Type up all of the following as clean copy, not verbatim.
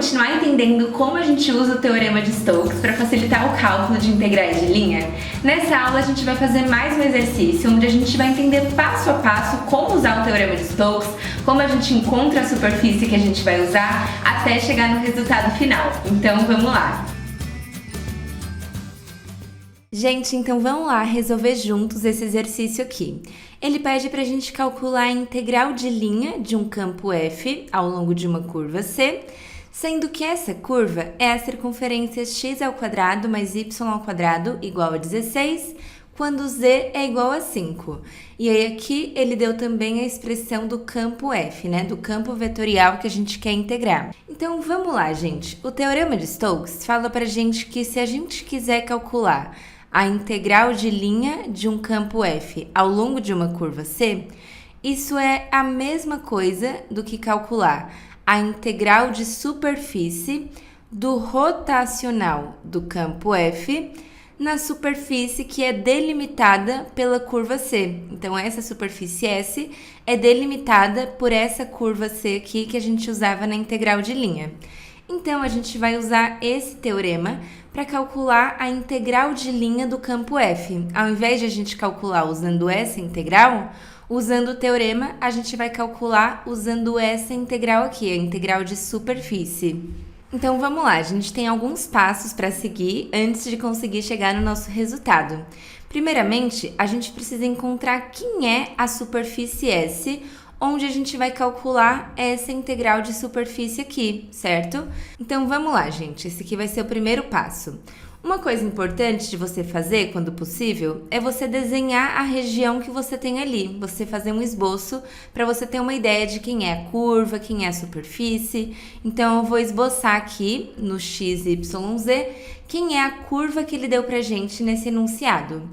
continuar entendendo como a gente usa o Teorema de Stokes para facilitar o cálculo de integrais de linha? Nessa aula a gente vai fazer mais um exercício onde a gente vai entender passo a passo como usar o Teorema de Stokes, como a gente encontra a superfície que a gente vai usar até chegar no resultado final. Então vamos lá! Gente, então vamos lá resolver juntos esse exercício aqui. Ele pede para a gente calcular a integral de linha de um campo F ao longo de uma curva C, sendo que essa curva é a circunferência x² mais y² igual a 16, quando z é igual a 5. E aí aqui ele deu também a expressão do campo F, né? Do campo vetorial que a gente quer integrar. Então vamos lá, gente. O Teorema de Stokes fala pra gente que se a gente quiser calcular a integral de linha de um campo F ao longo de uma curva C, isso é a mesma coisa do que calcular a integral de superfície do rotacional do campo F na superfície que é delimitada pela curva C. Então, essa superfície S é delimitada por essa curva C aqui que a gente usava na integral de linha. Então, a gente vai usar esse teorema para calcular a integral de linha do campo F. Ao invés de a gente calcular usando essa integral, usando o teorema, a gente vai calcular usando essa integral aqui, a integral de superfície. Então, vamos lá. A gente tem alguns passos para seguir antes de conseguir chegar no nosso resultado. Primeiramente, a gente precisa encontrar quem é a superfície S, onde a gente vai calcular essa integral de superfície aqui, certo? Então, vamos lá, gente. Esse aqui vai ser o primeiro passo. Uma coisa importante de você fazer, quando possível, é você desenhar a região que você tem ali. Você fazer um esboço para você ter uma ideia de quem é a curva, quem é a superfície. Então, eu vou esboçar aqui no x, y, z, quem é a curva que ele deu pra gente nesse enunciado.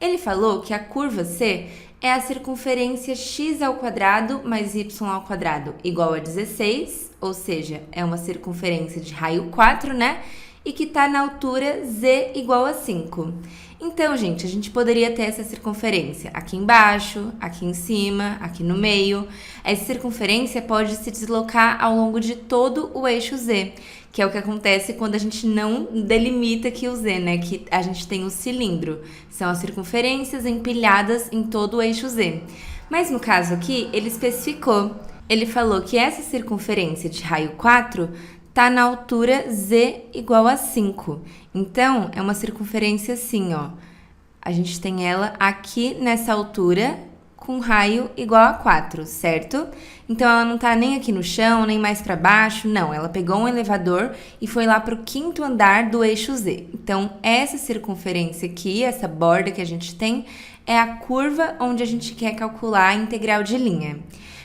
Ele falou que a curva C é a circunferência x² mais y² igual a 16, ou seja, é uma circunferência de raio 4, né? E que está na altura z igual a 5. Então, gente, a gente poderia ter essa circunferência aqui embaixo, aqui em cima, aqui no meio. Essa circunferência pode se deslocar ao longo de todo o eixo z, que é o que acontece quando a gente não delimita aqui o z, né? Que a gente tem o cilindro. São as circunferências empilhadas em todo o eixo z. Mas no caso aqui, ele especificou. Ele falou que essa circunferência de raio 4 está na altura z igual a 5. Então, é uma circunferência assim, ó. A gente tem ela aqui nessa altura, com raio igual a 4, certo? Então, ela não tá nem aqui no chão, nem mais para baixo, não. Ela pegou um elevador e foi lá para o 5º andar do eixo Z. Então, essa circunferência aqui, essa borda que a gente tem, é a curva onde a gente quer calcular a integral de linha.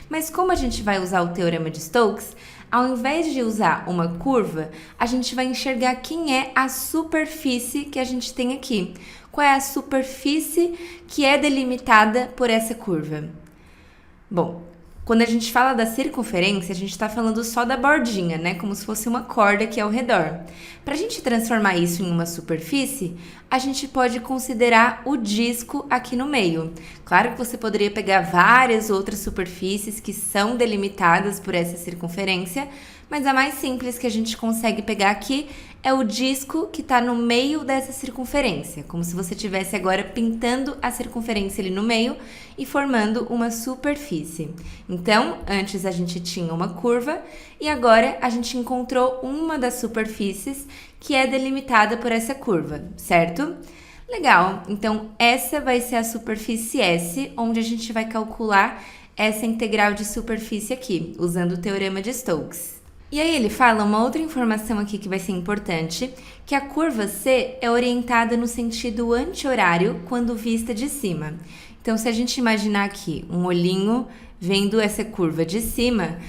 Mas como a gente vai usar o Teorema de Stokes, ao invés de usar uma curva, a gente vai enxergar quem é a superfície que a gente tem aqui. Qual é a superfície que é delimitada por essa curva? Bom, quando a gente fala da circunferência, a gente está falando só da bordinha, né? Como se fosse uma corda aqui ao redor. Para a gente transformar isso em uma superfície, a gente pode considerar o disco aqui no meio. Claro que você poderia pegar várias outras superfícies que são delimitadas por essa circunferência, mas a mais simples que a gente consegue pegar aqui é o disco que está no meio dessa circunferência, como se você estivesse agora pintando a circunferência ali no meio e formando uma superfície. Então, antes a gente tinha uma curva e agora a gente encontrou uma das superfícies que é delimitada por essa curva, certo? Legal, então essa vai ser a superfície S, onde a gente vai calcular essa integral de superfície aqui, usando o Teorema de Stokes. E aí ele fala uma outra informação aqui que vai ser importante, que a curva C é orientada no sentido anti-horário quando vista de cima. Então, se a gente imaginar aqui um olhinho vendo essa curva de cima,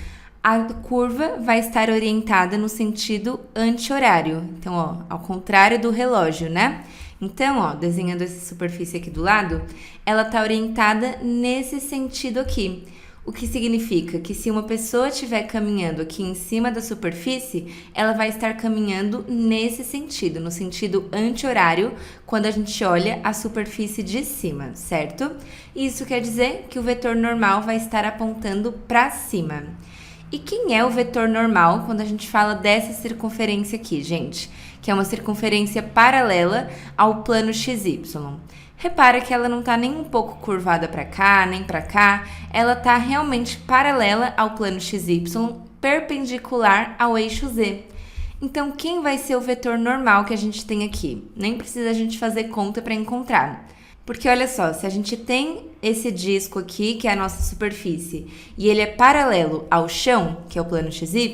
a curva vai estar orientada no sentido anti-horário. Então, ó, ao contrário do relógio, né? Então, ó, desenhando essa superfície aqui do lado, ela está orientada nesse sentido aqui. O que significa que se uma pessoa estiver caminhando aqui em cima da superfície, ela vai estar caminhando nesse sentido, no sentido anti-horário, quando a gente olha a superfície de cima, certo? Isso quer dizer que o vetor normal vai estar apontando para cima. E quem é o vetor normal quando a gente fala dessa circunferência aqui, gente? Que é uma circunferência paralela ao plano XY. Repara que ela não está nem um pouco curvada para cá, nem para cá. Ela está realmente paralela ao plano XY, perpendicular ao eixo Z. Então, quem vai ser o vetor normal que a gente tem aqui? Nem precisa a gente fazer conta para encontrar. Porque olha só, se a gente tem esse disco aqui, que é a nossa superfície, e ele é paralelo ao chão, que é o plano XY,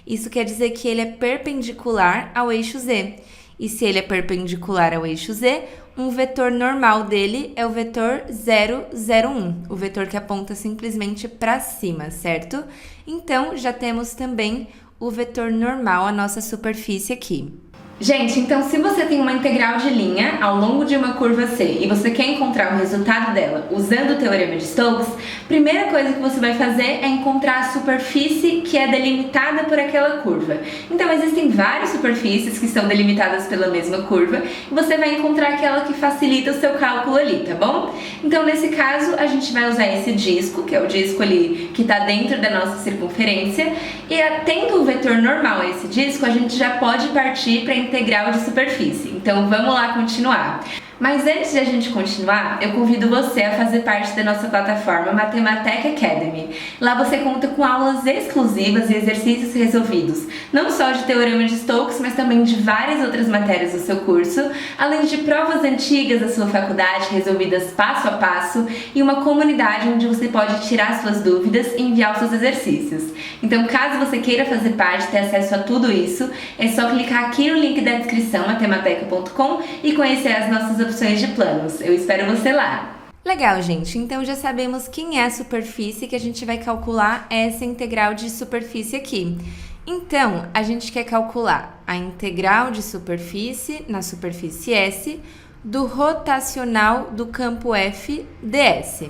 isso quer dizer que ele é perpendicular ao eixo Z. E se ele é perpendicular ao eixo Z, um vetor normal dele é o vetor 0, 0, 1, o vetor que aponta simplesmente para cima, certo? Então, já temos também o vetor normal, a nossa superfície aqui. Gente, então se você tem uma integral de linha ao longo de uma curva C e você quer encontrar o resultado dela usando o teorema de Stokes, a primeira coisa que você vai fazer é encontrar a superfície que é delimitada por aquela curva. Então existem várias superfícies que são delimitadas pela mesma curva e você vai encontrar aquela que facilita o seu cálculo ali, tá bom? Então nesse caso a gente vai usar esse disco, que é o disco ali que está dentro da nossa circunferência, e tendo o vetor normal a esse disco, a gente já pode partir para integral de superfície. Então vamos lá continuar. Mas antes de a gente continuar, eu convido você a fazer parte da nossa plataforma Mathematica Academy. Lá você conta com aulas exclusivas e exercícios resolvidos, não só de teorema de Stokes, mas também de várias outras matérias do seu curso, além de provas antigas da sua faculdade resolvidas passo a passo e uma comunidade onde você pode tirar suas dúvidas e enviar os seus exercícios. Então, caso você queira fazer parte, ter acesso a tudo isso, é só clicar aqui no link da descrição, mathematica.com, e conhecer as nossas opções de planos. Eu espero você lá! Legal, gente. Então já sabemos quem é a superfície que a gente vai calcular essa integral de superfície aqui. Então, a gente quer calcular a integral de superfície na superfície S do rotacional do campo F ds.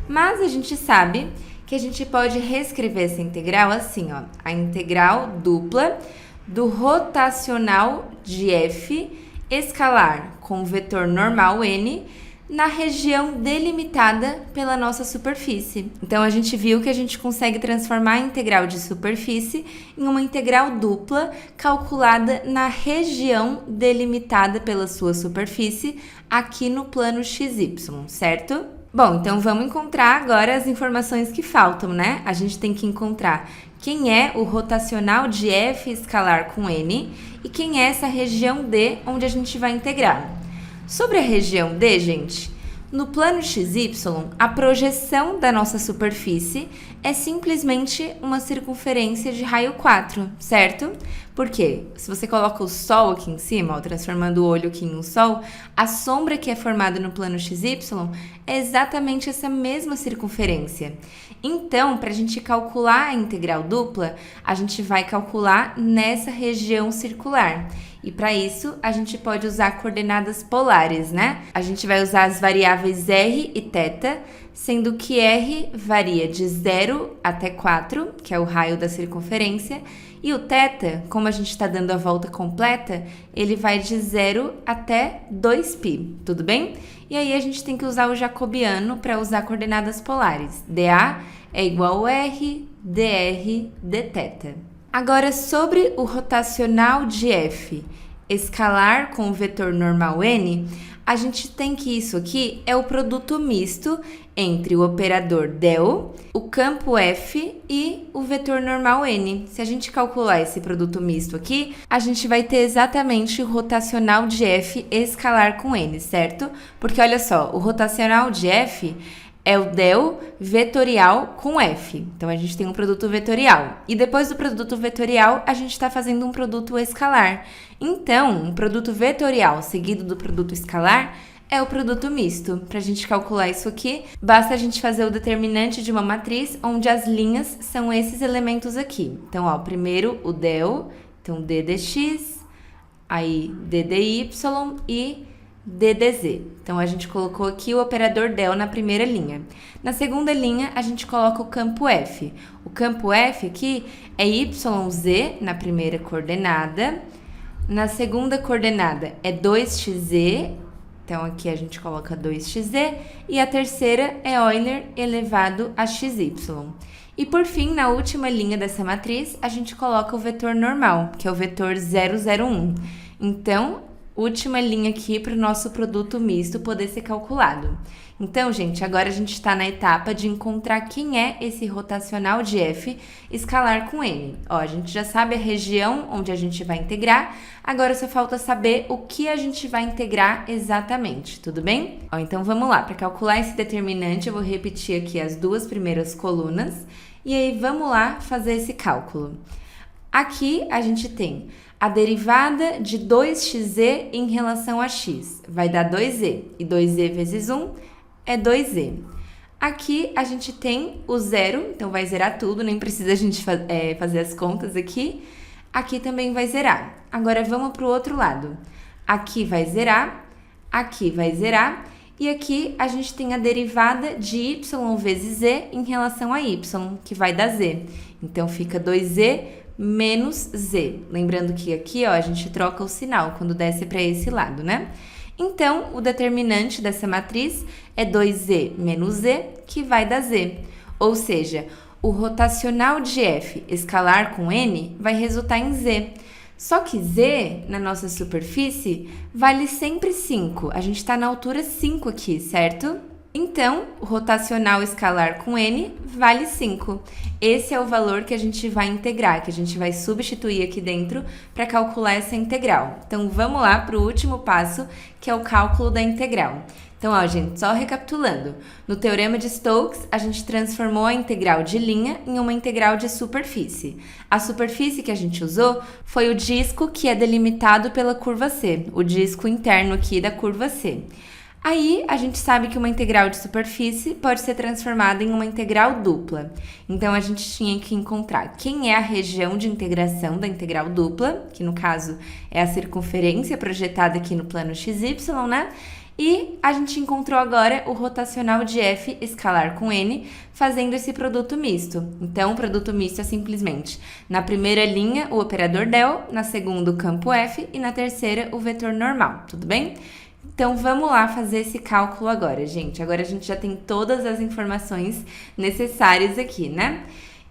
Mas a gente sabe que a gente pode reescrever essa integral assim, ó, a integral dupla do rotacional de F escalar com o vetor normal n na região delimitada pela nossa superfície. Então, a gente viu que a gente consegue transformar a integral de superfície em uma integral dupla calculada na região delimitada pela sua superfície aqui no plano XY, certo? Bom, então vamos encontrar agora as informações que faltam, né? A gente tem que encontrar quem é o rotacional de F escalar com N e quem é essa região D onde a gente vai integrar. Sobre a região D, gente, no plano XY, a projeção da nossa superfície é simplesmente uma circunferência de raio 4, certo? Porque se você coloca o Sol aqui em cima, ó, transformando o olho aqui em um Sol, a sombra que é formada no plano XY é exatamente essa mesma circunferência. Então, para a gente calcular a integral dupla, a gente vai calcular nessa região circular. E para isso, a gente pode usar coordenadas polares, né? A gente vai usar as variáveis r e θ, sendo que r varia de 0 até 4, que é o raio da circunferência, e o θ, como a gente está dando a volta completa, ele vai de 0 até 2π, tudo bem? E aí a gente tem que usar o jacobiano para usar coordenadas polares. dA é igual a r, dr, dθ. Agora, sobre o rotacional de F escalar com o vetor normal n, a gente tem que isso aqui é o produto misto entre o operador del, o campo F e o vetor normal n. Se a gente calcular esse produto misto aqui, a gente vai ter exatamente o rotacional de F escalar com n, certo? Porque olha só, o rotacional de F é o del vetorial com F. Então, a gente tem um produto vetorial. E depois do produto vetorial, a gente está fazendo um produto escalar. Então, um produto vetorial seguido do produto escalar é o produto misto. Para a gente calcular isso aqui, basta a gente fazer o determinante de uma matriz onde as linhas são esses elementos aqui. Então, ó, primeiro o del, então d dx, aí d dy e ddz. Então, a gente colocou aqui o operador del na primeira linha. Na segunda linha, a gente coloca o campo F. O campo F aqui é yz na primeira coordenada. Na segunda coordenada é 2xz. Então, aqui a gente coloca 2xz. E a terceira é Euler elevado a xy. E por fim, na última linha dessa matriz, a gente coloca o vetor normal, que é o vetor 001. Então, última linha aqui para o nosso produto misto poder ser calculado. Então, gente, agora a gente está na etapa de encontrar quem é esse rotacional de f escalar com n. Ó, a gente já sabe a região onde a gente vai integrar, agora só falta saber o que a gente vai integrar exatamente, tudo bem? Ó, então vamos lá, para calcular esse determinante eu vou repetir aqui as duas primeiras colunas e aí vamos lá fazer esse cálculo. Aqui a gente tem a derivada de 2xe em relação a x, vai dar 2e, e 2e vezes 1 é 2e. Aqui a gente tem o zero, então vai zerar tudo, nem precisa a gente fazer as contas aqui. Aqui também vai zerar. Agora vamos para o outro lado. Aqui vai zerar, e aqui a gente tem a derivada de y vezes z em relação a y, que vai dar z. Então fica 2z menos z. Lembrando que aqui, ó, a gente troca o sinal quando desce para esse lado, né? Então, o determinante dessa matriz é 2z menos z, que vai dar z. Ou seja, o rotacional de f escalar com n vai resultar em z. Só que z, na nossa superfície, vale sempre 5. A gente está na altura 5 aqui, certo? Então, o rotacional escalar com n vale 5. Esse é o valor que a gente vai integrar, que a gente vai substituir aqui dentro para calcular essa integral. Então, vamos lá para o último passo, que é o cálculo da integral. Então, ó, gente, só recapitulando. No Teorema de Stokes, a gente transformou a integral de linha em uma integral de superfície. A superfície que a gente usou foi o disco que é delimitado pela curva C, o disco interno aqui da curva C. Aí, a gente sabe que uma integral de superfície pode ser transformada em uma integral dupla. Então, a gente tinha que encontrar quem é a região de integração da integral dupla, que no caso é a circunferência projetada aqui no plano XY, né? E a gente encontrou agora o rotacional de f escalar com n, fazendo esse produto misto. Então, o produto misto é simplesmente, na primeira linha, o operador del, na segunda, o campo f, e na terceira, o vetor normal, tudo bem? Então, vamos lá fazer esse cálculo agora, gente. Agora a gente já tem todas as informações necessárias aqui, né?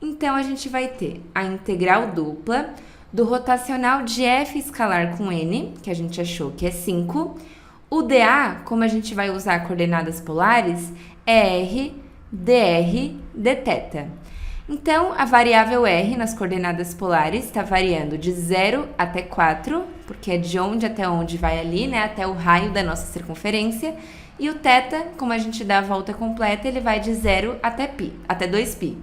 Então, a gente vai ter a integral dupla do rotacional de f escalar com n, que a gente achou que é 5. O dA, como a gente vai usar coordenadas polares, é r dr dθ. Então, a variável r nas coordenadas polares está variando de 0 até 4, porque é de onde até onde vai ali, né? Até o raio da nossa circunferência. E o θ, como a gente dá a volta completa, ele vai de 0 até π, até 2π.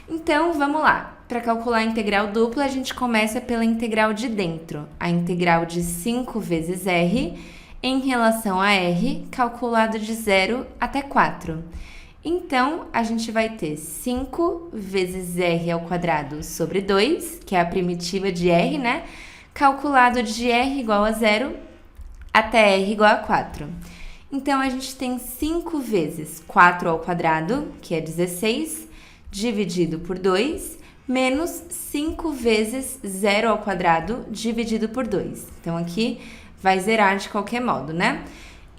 Então, vamos lá. Para calcular a integral dupla, a gente começa pela integral de dentro. A integral de 5 vezes r em relação a r, calculado de 0 até 4. Então, a gente vai ter 5 vezes r ao quadrado sobre 2, que é a primitiva de r, né? Calculado de r igual a 0 até r igual a 4. Então, a gente tem 5 vezes 4 ao quadrado, que é 16, dividido por 2, menos 5 vezes 0 ao quadrado, dividido por 2. Então, aqui vai zerar de qualquer modo, né?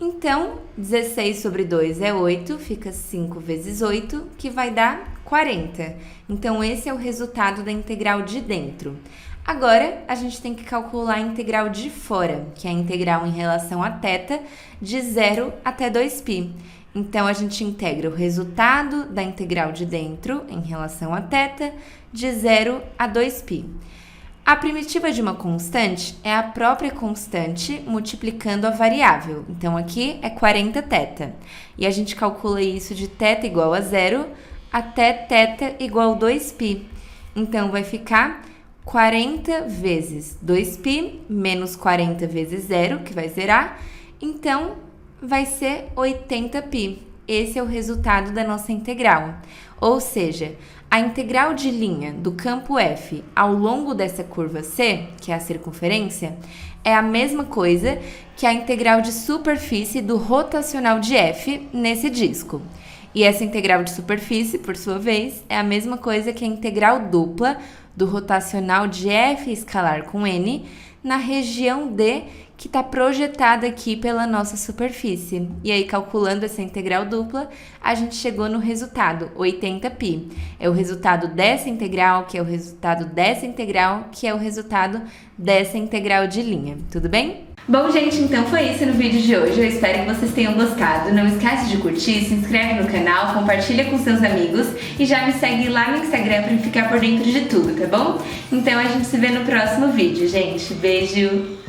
Então, 16 sobre 2 é 8, fica 5 vezes 8, que vai dar 40. Então, esse é o resultado da integral de dentro. Agora, a gente tem que calcular a integral de fora, que é a integral em relação a θ, de 0 até 2π. Então, a gente integra o resultado da integral de dentro em relação a θ, de 0 a 2π. A primitiva de uma constante é a própria constante multiplicando a variável. Então, aqui é 40θ. E a gente calcula isso de θ igual a 0 até θ igual a 2π. Então, vai ficar 40 vezes 2π menos 40 vezes 0, que vai zerar. Então, vai ser 80π. Esse é o resultado da nossa integral. Ou seja, a integral de linha do campo F ao longo dessa curva C, que é a circunferência, é a mesma coisa que a integral de superfície do rotacional de F nesse disco. E essa integral de superfície, por sua vez, é a mesma coisa que a integral dupla do rotacional de F escalar com N na região D, que está projetada aqui pela nossa superfície. E aí, calculando essa integral dupla, a gente chegou no resultado, 80π. É o resultado dessa integral, que é o resultado dessa integral, que é o resultado dessa integral de linha. Tudo bem? Bom, gente, então foi isso no vídeo de hoje. Eu espero que vocês tenham gostado. Não esquece de curtir, se inscreve no canal, compartilha com seus amigos e já me segue lá no Instagram para ficar por dentro de tudo, tá bom? Então a gente se vê no próximo vídeo, gente. Beijo!